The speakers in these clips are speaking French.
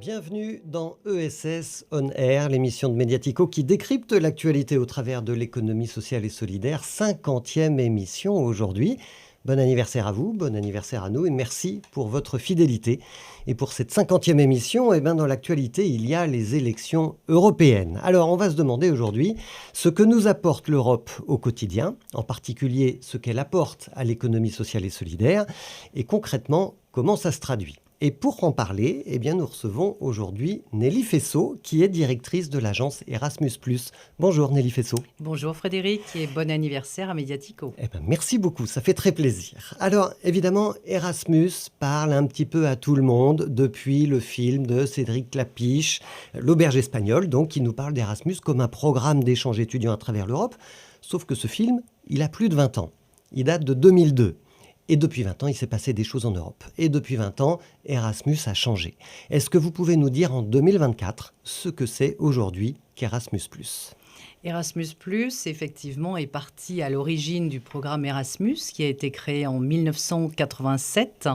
Bienvenue dans ESS On Air, l'émission de Mediatico qui décrypte l'actualité au travers de l'économie sociale et solidaire. 50e émission aujourd'hui. Bon anniversaire à vous, bon anniversaire à nous et merci pour votre fidélité. Et pour cette 50e émission, dans l'actualité, il y a les élections européennes. Alors, on va se demander aujourd'hui ce que nous apporte l'Europe au quotidien, en particulier ce qu'elle apporte à l'économie sociale et solidaire, et concrètement, comment ça se traduit. Et pour en parler, nous recevons aujourd'hui Nelly Fessot, qui est directrice de l'agence Erasmus+. Bonjour Nelly Fessot. Bonjour Frédéric et bon anniversaire à Mediatico. Merci beaucoup, ça fait très plaisir. Alors évidemment, Erasmus parle un petit peu à tout le monde depuis le film de Cédric Klapisch, L'Auberge espagnole, donc qui nous parle d'Erasmus comme un programme d'échange étudiant à travers l'Europe. Sauf que ce film, il a plus de 20 ans. Il date de 2002. Et depuis 20 ans, il s'est passé des choses en Europe. Et depuis 20 ans, Erasmus a changé. Est-ce que vous pouvez nous dire en 2024 ce que c'est aujourd'hui qu'Erasmus+? Erasmus+, effectivement, est parti à l'origine du programme Erasmus, qui a été créé en 1987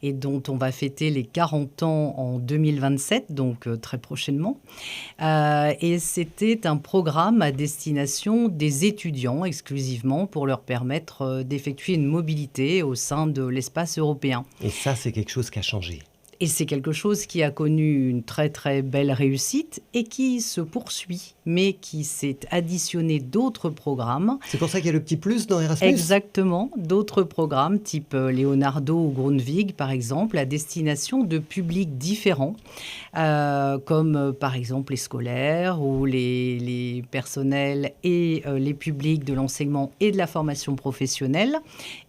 et dont on va fêter les 40 ans en 2027, donc très prochainement. Et c'était un programme à destination des étudiants exclusivement pour leur permettre d'effectuer une mobilité au sein de l'espace européen. Et ça, c'est quelque chose qui a changé. Et c'est quelque chose qui a connu une très très belle réussite et qui se poursuit, mais qui s'est additionné d'autres programmes. C'est pour ça qu'il y a le petit plus dans Erasmus ? Exactement, d'autres programmes type Leonardo ou Grundtvig par exemple, à destination de publics différents, comme par exemple les scolaires ou les personnels et les publics de l'enseignement et de la formation professionnelle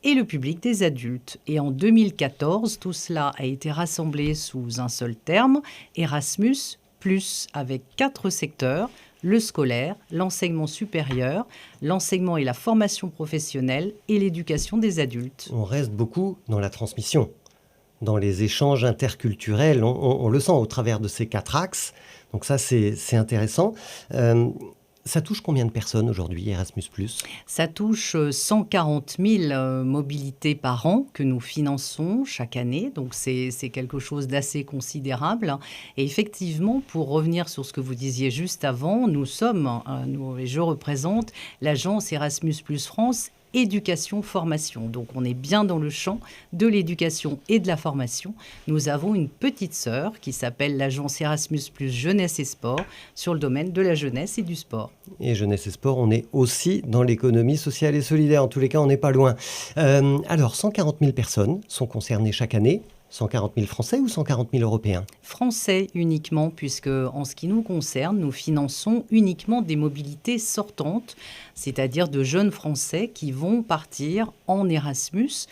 et le public des adultes. Et en 2014, tout cela a été rassemblé sous un seul terme, Erasmus+, avec 4 secteurs, le scolaire, l'enseignement supérieur, l'enseignement et la formation professionnelle et l'éducation des adultes. On reste beaucoup dans la transmission, dans les échanges interculturels, on le sent au travers de ces 4 axes, donc ça c'est intéressant. Ça touche combien de personnes aujourd'hui, Erasmus+? Ça touche 140 000 mobilités par an que nous finançons chaque année. Donc, c'est quelque chose d'assez considérable. Et effectivement, pour revenir sur ce que vous disiez juste avant, je représente l'agence Erasmus+ France éducation-formation. Donc, on est bien dans le champ de l'éducation et de la formation. Nous avons une petite sœur qui s'appelle l'agence Erasmus+ Jeunesse et Sport sur le domaine de la jeunesse et du sport. Et jeunesse et sport, on est aussi dans l'économie sociale et solidaire. En tous les cas, on n'est pas loin. Alors, 140 000 personnes sont concernées chaque année. 140 000 Français ou 140 000 Européens ? Français uniquement, puisque en ce qui nous concerne, nous finançons uniquement des mobilités sortantes, c'est-à-dire de jeunes Français qui vont partir en Erasmus,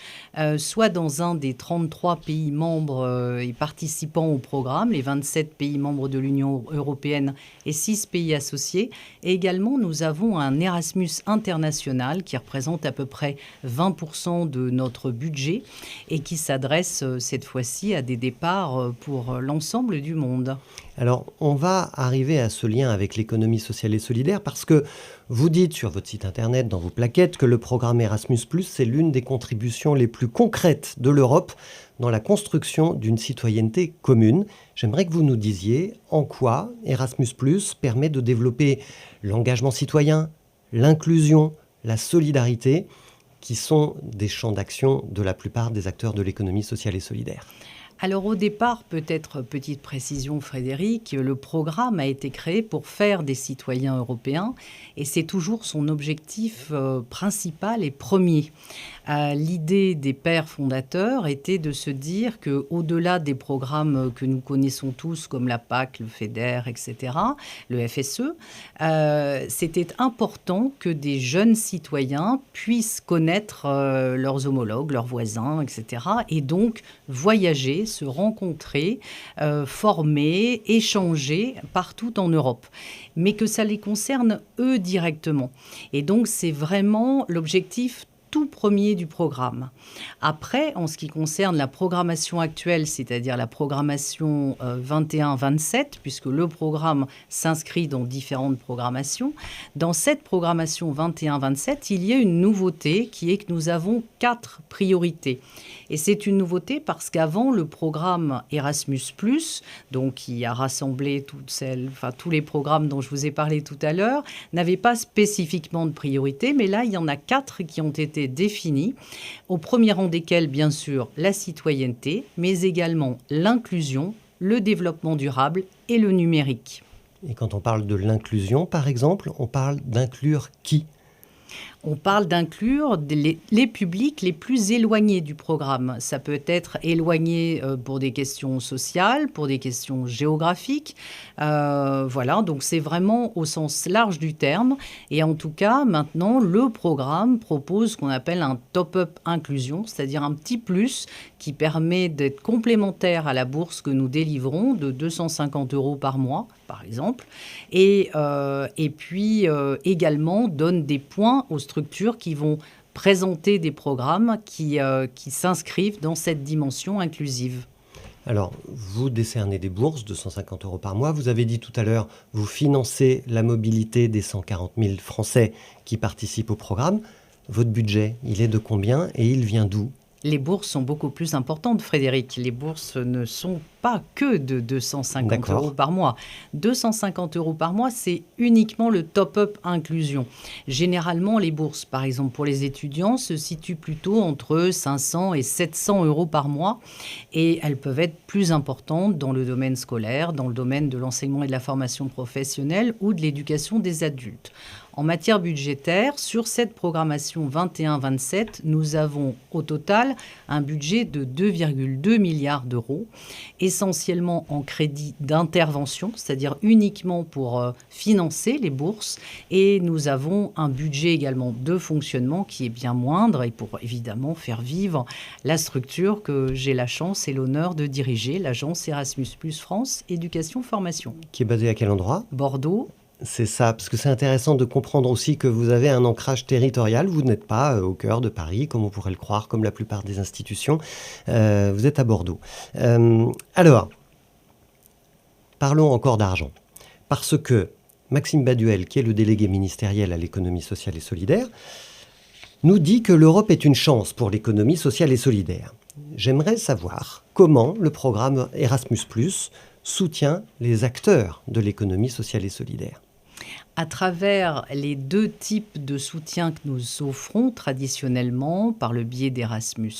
soit dans un des 33 pays membres et participants au programme, les 27 pays membres de l'Union européenne et 6 pays associés. Et également, nous avons un Erasmus international qui représente à peu près 20% de notre budget et qui s'adresse cette fois-ci à des départs pour l'ensemble du monde. Alors, on va arriver à ce lien avec l'économie sociale et solidaire parce que vous dites sur votre site internet, dans vos plaquettes, que le programme Erasmus+, c'est l'une des contributions les plus concrètes de l'Europe dans la construction d'une citoyenneté commune. J'aimerais que vous nous disiez en quoi Erasmus+, permet de développer l'engagement citoyen, l'inclusion, la solidarité, qui sont des champs d'action de la plupart des acteurs de l'économie sociale et solidaire. Alors au départ, peut-être petite précision Frédéric, le programme a été créé pour faire des citoyens européens et c'est toujours son objectif principal et premier. L'idée des pères fondateurs était de se dire qu'au-delà des programmes que nous connaissons tous comme la PAC, le FEDER, etc., le FSE, c'était important que des jeunes citoyens puissent connaître leurs homologues, leurs voisins, etc., et donc voyager, se rencontrer, former, échanger partout en Europe, mais que ça les concerne eux directement. Et donc c'est vraiment l'objectif tout premier du programme. Après, en ce qui concerne la programmation actuelle, c'est-à-dire la programmation 21-27, puisque le programme s'inscrit dans différentes programmations, dans cette programmation 21-27, il y a une nouveauté qui est que nous avons 4 priorités. Et c'est une nouveauté parce qu'avant, le programme Erasmus+, donc qui a rassemblé tous les programmes dont je vous ai parlé tout à l'heure, n'avait pas spécifiquement de priorité, mais là, il y en a 4 qui ont été définis, au premier rang desquels, bien sûr, la citoyenneté, mais également l'inclusion, le développement durable et le numérique. Et quand on parle de l'inclusion, par exemple, on parle d'inclure qui ? On parle d'inclure les publics les plus éloignés du programme. Ça peut être éloigné pour des questions sociales, pour des questions géographiques. Voilà, donc c'est vraiment au sens large du terme. Et en tout cas, maintenant, le programme propose ce qu'on appelle un top-up inclusion, c'est-à-dire un petit plus qui permet d'être complémentaire à la bourse que nous délivrons de 250 € par mois, par exemple. Et puis également donne des points aux structures qui vont présenter des programmes qui s'inscrivent dans cette dimension inclusive. Alors, vous décernez des bourses de 150 € par mois. Vous avez dit tout à l'heure, vous financez la mobilité des 140 000 Français qui participent au programme. Votre budget, il est de combien et il vient d'où ? Les bourses sont beaucoup plus importantes, Frédéric. Les bourses ne sont pas que de 250 € par mois. 250 € par mois, c'est uniquement le top-up inclusion. Généralement, les bourses, par exemple pour les étudiants, se situent plutôt entre 500 et 700 € par mois. Et elles peuvent être plus importantes dans le domaine scolaire, dans le domaine de l'enseignement et de la formation professionnelle ou de l'éducation des adultes. En matière budgétaire, sur cette programmation 21-27, nous avons au total un budget de 2,2 milliards d'euros, essentiellement en crédit d'intervention, c'est-à-dire uniquement pour financer les bourses. Et nous avons un budget également de fonctionnement qui est bien moindre et pour évidemment faire vivre la structure que j'ai la chance et l'honneur de diriger, l'agence Erasmus+ France Éducation Formation. Qui est basée à quel endroit ? Bordeaux. C'est ça, parce que c'est intéressant de comprendre aussi que vous avez un ancrage territorial. Vous n'êtes pas au cœur de Paris, comme on pourrait le croire, comme la plupart des institutions. Vous êtes à Bordeaux. Alors, parlons encore d'argent. Parce que Maxime Baduel, qui est le délégué ministériel à l'économie sociale et solidaire, nous dit que l'Europe est une chance pour l'économie sociale et solidaire. J'aimerais savoir comment le programme Erasmus+ soutient les acteurs de l'économie sociale et solidaire. À travers les 2 types de soutien que nous offrons traditionnellement par le biais d'Erasmus+,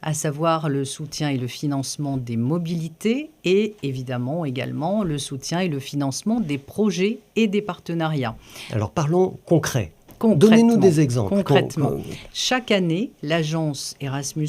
à savoir le soutien et le financement des mobilités et évidemment également le soutien et le financement des projets et des partenariats. Alors parlons concret. Donnez-nous des exemples. Concrètement, chaque année, l'agence Erasmus+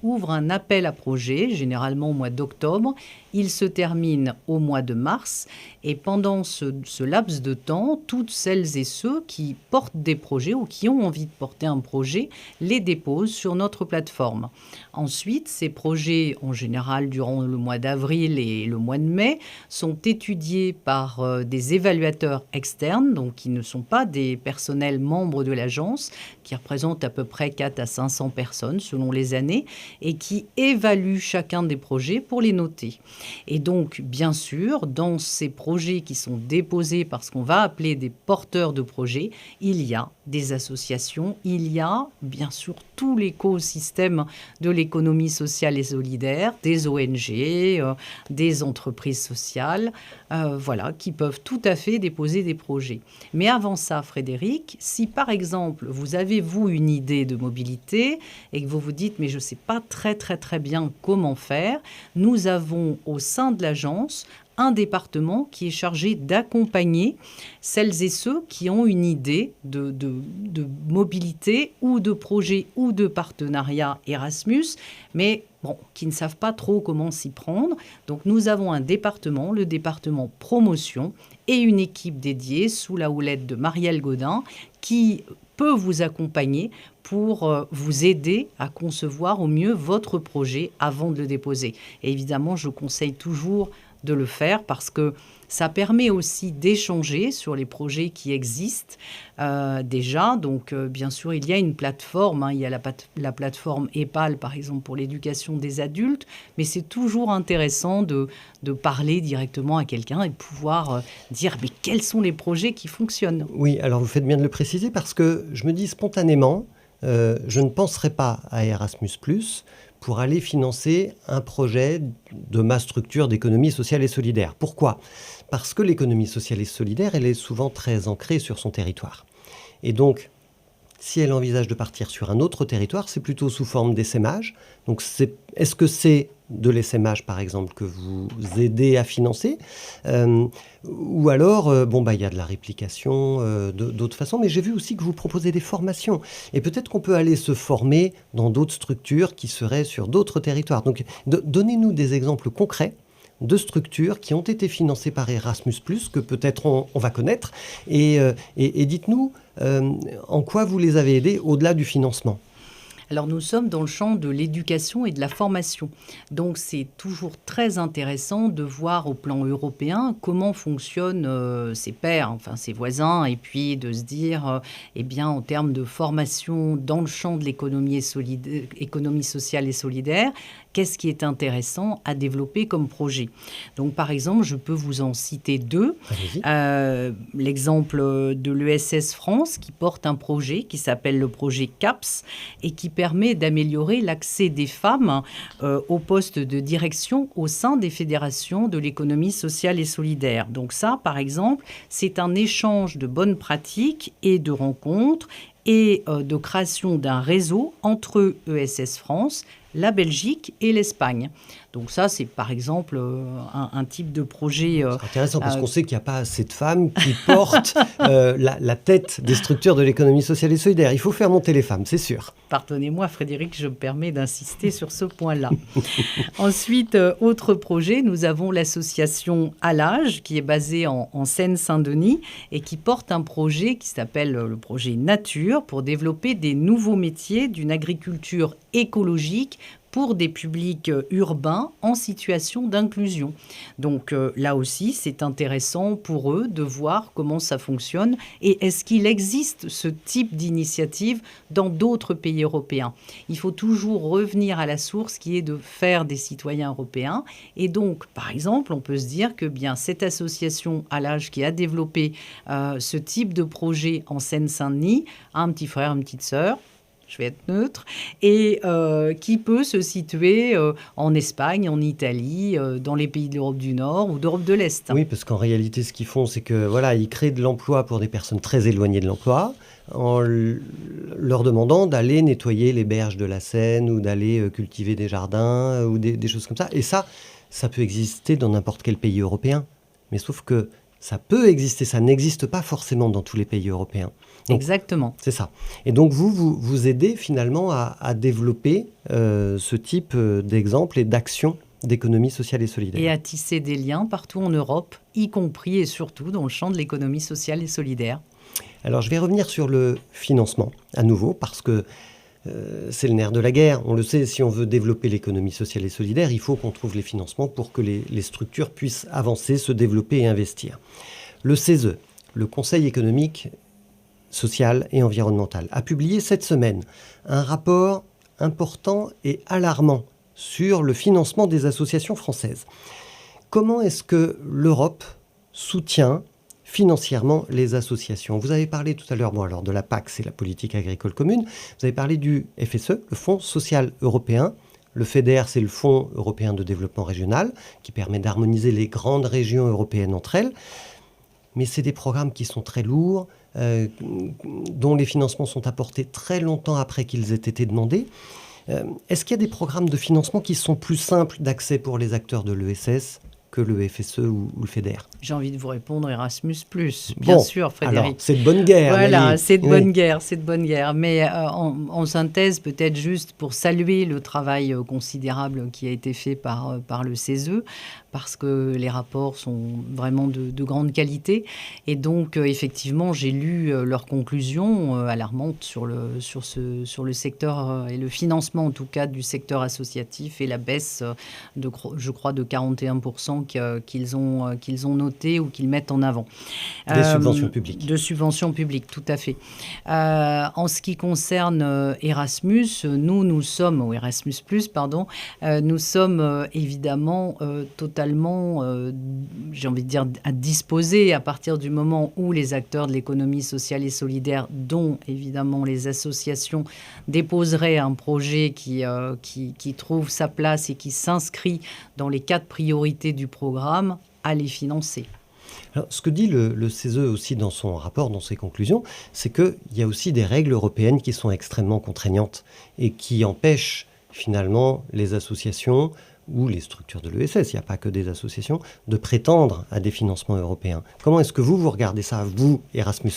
ouvre un appel à projets, généralement au mois d'octobre. Il se termine au mois de mars. Et pendant ce laps de temps, toutes celles et ceux qui portent des projets ou qui ont envie de porter un projet les déposent sur notre plateforme. Ensuite, ces projets, en général durant le mois d'avril et le mois de mai, sont étudiés par des évaluateurs externes, donc qui ne sont pas des personnels membres de l'agence, qui représentent à peu près 4 à 500 personnes selon les années, et qui évaluent chacun des projets pour les noter. Et donc, bien sûr, dans ces projets qui sont déposés par ce qu'on va appeler des porteurs de projets, il y a des associations, il y a bien sûr tout l'écosystème de l'économie sociale et solidaire, des ONG, des entreprises sociales, voilà, qui peuvent tout à fait déposer des projets. Mais avant ça, Frédéric, si par exemple vous avez, vous, une idée de mobilité et que vous vous dites « mais je ne sais pas très bien comment faire », nous avons au sein de l'agence un département qui est chargé d'accompagner celles et ceux qui ont une idée de mobilité ou de projet ou de partenariat Erasmus, mais bon, qui ne savent pas trop comment s'y prendre. Donc nous avons un département, le département promotion, et une équipe dédiée sous la houlette de Marielle Godin qui peut vous accompagner pour vous aider à concevoir au mieux votre projet avant de le déposer. Et évidemment, je conseille toujours de le faire parce que Ça permet aussi d'échanger sur les projets qui existent déjà. Donc, bien sûr, il y a une plateforme. Il y a la plateforme EPAL, par exemple, pour l'éducation des adultes. Mais c'est toujours intéressant de parler directement à quelqu'un et de pouvoir dire mais quels sont les projets qui fonctionnent. Oui, alors vous faites bien de le préciser parce que je me dis spontanément, je ne penserai pas à Erasmus+, pour aller financer un projet de ma structure d'économie sociale et solidaire. Pourquoi ? Parce que l'économie sociale et solidaire, elle est souvent très ancrée sur son territoire. Et donc, si elle envisage de partir sur un autre territoire, c'est plutôt sous forme d'essaimage. Donc, est-ce que c'est de l'essaimage, par exemple, que vous aidez à financer ou alors, il y a de la réplication d'autres façons, mais j'ai vu aussi que vous proposez des formations. Et peut-être qu'on peut aller se former dans d'autres structures qui seraient sur d'autres territoires. Donc, donnez-nous des exemples concrets de structures qui ont été financées par Erasmus+, que peut-être on va connaître. Et dites-nous en quoi vous les avez aidées au-delà du financement. Alors nous sommes dans le champ de l'éducation et de la formation. Donc c'est toujours très intéressant de voir au plan européen comment fonctionnent ses pairs, enfin ses voisins, et puis de se dire, en termes de formation dans le champ de l'économie sociale et solidaire, qu'est-ce qui est intéressant à développer comme projet. Donc par exemple, je peux vous en citer deux. L'exemple de l'ESS France qui porte un projet qui s'appelle le projet CAPS et qui permet d'améliorer l'accès des femmes aux postes de direction au sein des fédérations de l'économie sociale et solidaire. Donc ça, par exemple, c'est un échange de bonnes pratiques et de rencontres et de création d'un réseau entre ESS France, la Belgique et l'Espagne. Donc ça, c'est par exemple un type de projet... c'est intéressant parce qu'on sait qu'il n'y a pas assez de femmes qui portent la tête des structures de l'économie sociale et solidaire. Il faut faire monter les femmes, c'est sûr. Pardonnez-moi, Frédéric, je me permets d'insister sur ce point-là. Ensuite, autre projet, nous avons l'association Alage, qui est basée en Seine-Saint-Denis et qui porte un projet qui s'appelle le projet Nature pour développer des nouveaux métiers d'une agriculture écologique pour des publics urbains en situation d'inclusion. Donc là aussi, c'est intéressant pour eux de voir comment ça fonctionne et est-ce qu'il existe ce type d'initiative dans d'autres pays européens. Il faut toujours revenir à la source qui est de faire des citoyens européens. Et donc, par exemple, on peut se dire que cette association Alage qui a développé ce type de projet en Seine-Saint-Denis a un petit frère, une petite sœur, je vais être neutre, et qui peut se situer en Espagne, en Italie, dans les pays de l'Europe du Nord ou d'Europe de l'Est. Oui, parce qu'en réalité, ce qu'ils font, c'est que ils créent de l'emploi pour des personnes très éloignées de l'emploi, en leur demandant d'aller nettoyer les berges de la Seine ou d'aller cultiver des jardins ou des choses comme ça. Et ça peut exister dans n'importe quel pays européen. Mais sauf que ça peut exister, ça n'existe pas forcément dans tous les pays européens. Donc, exactement. C'est ça. Et donc, vous aidez finalement à développer ce type d'exemple et d'action d'économie sociale et solidaire. Et à tisser des liens partout en Europe, y compris et surtout dans le champ de l'économie sociale et solidaire. Alors, je vais revenir sur le financement à nouveau, parce que c'est le nerf de la guerre. On le sait, si on veut développer l'économie sociale et solidaire, il faut qu'on trouve les financements pour que les structures puissent avancer, se développer et investir. Le CESE, le Conseil économique, social et environnemental, a publié cette semaine un rapport important et alarmant sur le financement des associations françaises. Comment est-ce que l'Europe soutient financièrement les associations? Vous avez parlé tout à l'heure de la PAC, c'est la politique agricole commune. Vous avez parlé du FSE, le Fonds social européen. Le FEDER, c'est le Fonds européen de développement régional, qui permet d'harmoniser les grandes régions européennes entre elles. Mais c'est des programmes qui sont très lourds, dont les financements sont apportés très longtemps après qu'ils aient été demandés. Est-ce qu'il y a des programmes de financement qui sont plus simples d'accès pour les acteurs de l'ESS que le FSE ou le FEDER? J'ai envie de vous répondre Erasmus+, bien sûr, Frédéric. Alors, c'est de bonne guerre. Voilà, c'est de bonne guerre, c'est de bonne guerre. Mais en synthèse, peut-être juste pour saluer le travail considérable qui a été fait par le CESE, parce que les rapports sont vraiment de grande qualité. Et donc, effectivement, j'ai lu leurs conclusions alarmantes sur le secteur et le financement, en tout cas, du secteur associatif et la baisse, je crois, de 41% qu'ils ont notés ou qu'ils mettent en avant. Des subventions publiques. De subventions publiques, tout à fait. En ce qui concerne Erasmus, nous sommes, ou Erasmus+, pardon, nous sommes évidemment totalement, j'ai envie de dire, à disposer à partir du moment où les acteurs de l'économie sociale et solidaire, dont évidemment les associations, déposeraient un projet qui trouve sa place et qui s'inscrit dans les 4 priorités du programme, à les financer. Alors, ce que dit le CESE aussi dans son rapport, dans ses conclusions, c'est qu'il y a aussi des règles européennes qui sont extrêmement contraignantes et qui empêchent finalement les associations ou les structures de l'ESS, il n'y a pas que des associations, de prétendre à des financements européens. Comment est-ce que vous regardez ça, vous, Erasmus+?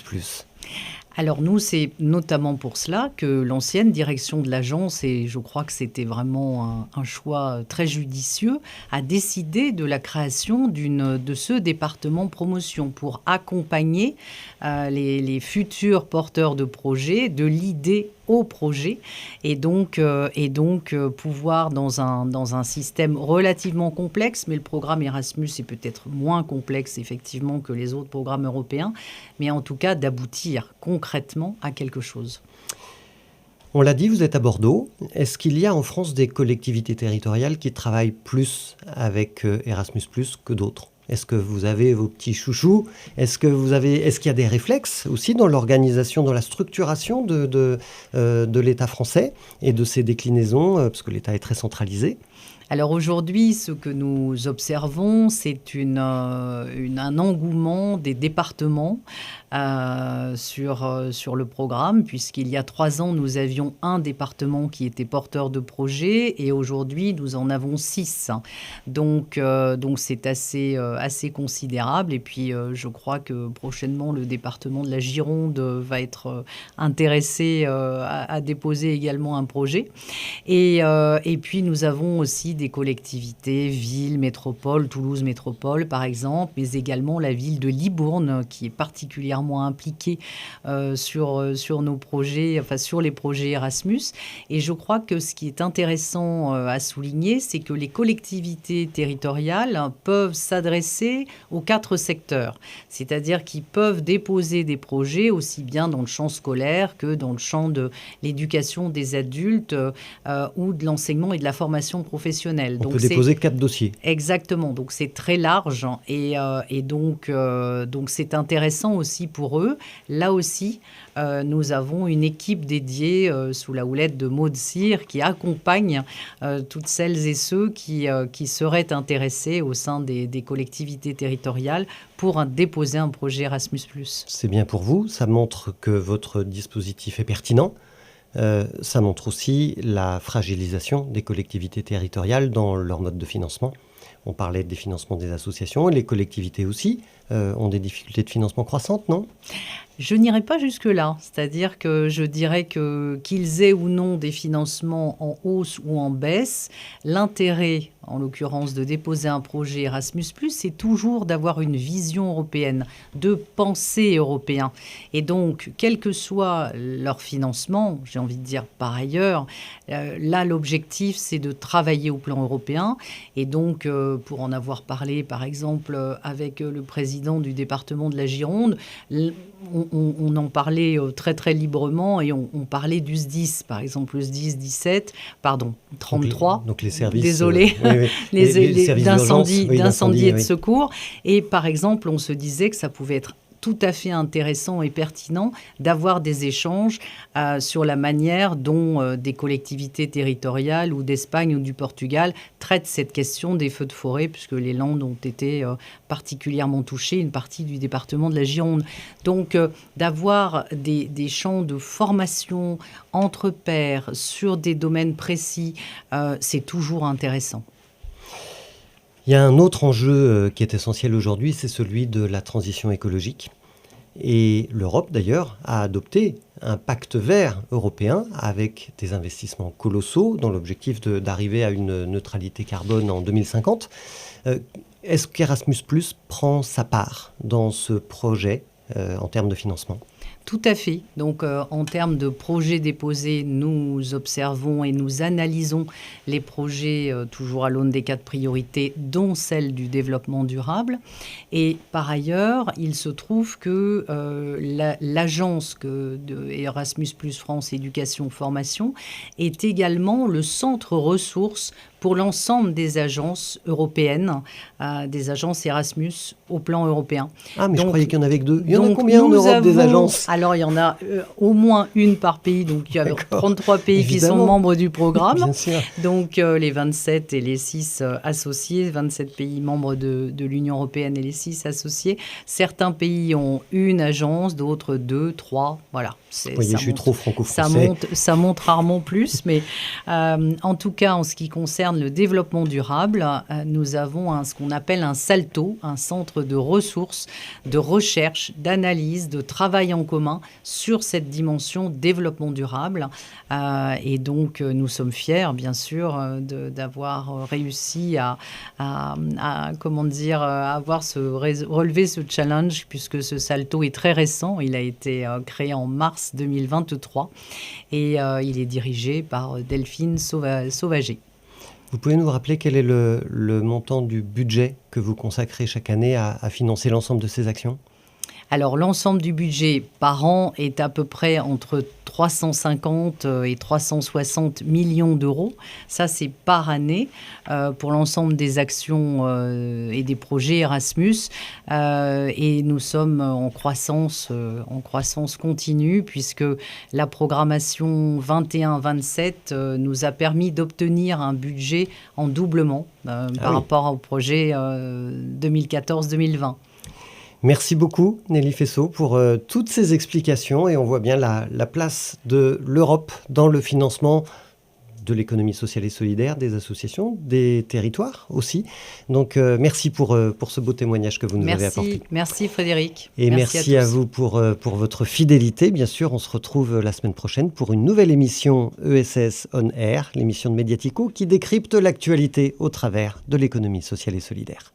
Alors nous, c'est notamment pour cela que l'ancienne direction de l'agence, et je crois que c'était vraiment un choix très judicieux, a décidé de la création de ce département promotion pour accompagner les futurs porteurs de projets, de l'idée au projet, et donc pouvoir dans un système relativement complexe, mais le programme Erasmus est peut-être moins complexe effectivement que les autres programmes européens, mais en tout cas d'aboutir concrètement à quelque chose. On l'a dit, vous êtes à Bordeaux. Est-ce qu'il y a en France des collectivités territoriales qui travaillent plus avec Erasmus+ que d'autres ? Est-ce que vous avez vos petits chouchous ? Est-ce qu'il y a des réflexes aussi dans l'organisation, dans la structuration de l'État français et de ses déclinaisons, parce que l'État est très centralisé ? Alors aujourd'hui, ce que nous observons, c'est un engouement des départements sur le programme, puisqu'il y a 3 ans, nous avions un département qui était porteur de projet et aujourd'hui, nous en avons 6. Donc c'est assez considérable. Et puis, je crois que prochainement, le département de la Gironde va être intéressé à déposer également un projet. Et puis, nous avons aussi des collectivités, villes, métropoles, Toulouse Métropole par exemple, mais également la ville de Libourne qui est particulièrement impliquée sur nos projets, enfin sur les projets Erasmus. Et je crois que ce qui est intéressant à souligner, c'est que les collectivités territoriales peuvent s'adresser aux 4 secteurs, c'est-à-dire qu'ils peuvent déposer des projets aussi bien dans le champ scolaire que dans le champ de l'éducation des adultes ou de l'enseignement et de la formation professionnelle. On peut déposer 4 dossiers. Exactement, donc c'est très large et donc c'est intéressant aussi pour eux. Là aussi, nous avons une équipe dédiée sous la houlette de Maud Cyr qui accompagne toutes celles et ceux qui seraient intéressés au sein des collectivités territoriales pour déposer un projet Erasmus+. C'est bien pour vous, ça montre que votre dispositif est pertinent. Ça montre aussi la fragilisation des collectivités territoriales dans leur mode de financement. On parlait des financements des associations, les collectivités aussi ont des difficultés de financement croissantes, non ? Je n'irai pas jusque-là, c'est-à-dire que je dirais qu'ils aient ou non des financements en hausse ou en baisse, l'intérêt, en l'occurrence, de déposer un projet Erasmus+, c'est toujours d'avoir une vision européenne, de penser européen. Et donc, quel que soit leur financement, j'ai envie de dire par ailleurs, là, l'objectif, c'est de travailler au plan européen. Et donc, pour en avoir parlé, par exemple, avec le président du département de la Gironde, on en parlait très très librement et on parlait du SDIS, par exemple le SDIS 17, pardon, 33, donc les services, désolé, oui. les services d'incendie et de oui. secours. Et par exemple, on se disait que ça pouvait être tout à fait intéressant et pertinent d'avoir des échanges sur la manière dont des collectivités territoriales ou d'Espagne ou du Portugal traitent cette question des feux de forêt, puisque les Landes ont été particulièrement touchées, une partie du département de la Gironde. Donc, d'avoir des champs de formation entre pairs sur des domaines précis, c'est toujours intéressant. Il y a un autre enjeu qui est essentiel aujourd'hui, c'est celui de la transition écologique. Et l'Europe, d'ailleurs, a adopté un pacte vert européen avec des investissements colossaux dans l'objectif d'arriver à une neutralité carbone en 2050. Est-ce qu'Erasmus+ prend sa part dans ce projet en termes de financement ? Tout à fait. Donc, en termes de projets déposés, nous observons et nous analysons les projets toujours à l'aune des 4 priorités, dont celle du développement durable. Et par ailleurs, il se trouve que l'agence de Erasmus Plus France Éducation Formation est également le centre ressources pour l'ensemble des agences européennes, des agences Erasmus au plan européen. Ah, mais donc, je croyais qu'il y en avait que 2. Il y en a combien en Europe des agences? Alors, il y en a au moins une par pays. Donc, il y a 33 pays Évidemment. Qui sont membres du programme. Bien sûr. Donc, les 27 et les 6 associés, 27 pays membres de l'Union européenne et les 6 associés. Certains pays ont une agence, d'autres 2, 3. Voilà. Oui, je suis trop franco-français. Ça monte rarement plus. Mais en tout cas, en ce qui concerne le développement durable, nous avons ce qu'on appelle un SALTO, un centre de ressources, de recherche, d'analyse, de travail en commun sur cette dimension développement durable. Et donc, nous sommes fiers, bien sûr, d'avoir réussi à relever ce challenge, puisque ce SALTO est très récent. Il a été créé en mars 2023 et il est dirigé par Delphine Sauvager. Vous pouvez nous rappeler quel est le montant du budget que vous consacrez chaque année à financer l'ensemble de ces actions ? Alors, l'ensemble du budget par an est à peu près entre 350 et 360 millions d'euros. Ça, c'est par année pour l'ensemble des actions et des projets Erasmus. Et nous sommes en croissance continue, puisque la programmation 21-27 nous a permis d'obtenir un budget en doublement par rapport au projet 2014-2020. Merci beaucoup Nelly Fesseau pour toutes ces explications et on voit bien la place de l'Europe dans le financement de l'économie sociale et solidaire, des associations, des territoires aussi. Donc merci pour ce beau témoignage que vous nous avez apporté. Merci Frédéric. Et merci à vous pour votre fidélité. Bien sûr, on se retrouve la semaine prochaine pour une nouvelle émission ESS On Air, l'émission de Mediatico qui décrypte l'actualité au travers de l'économie sociale et solidaire.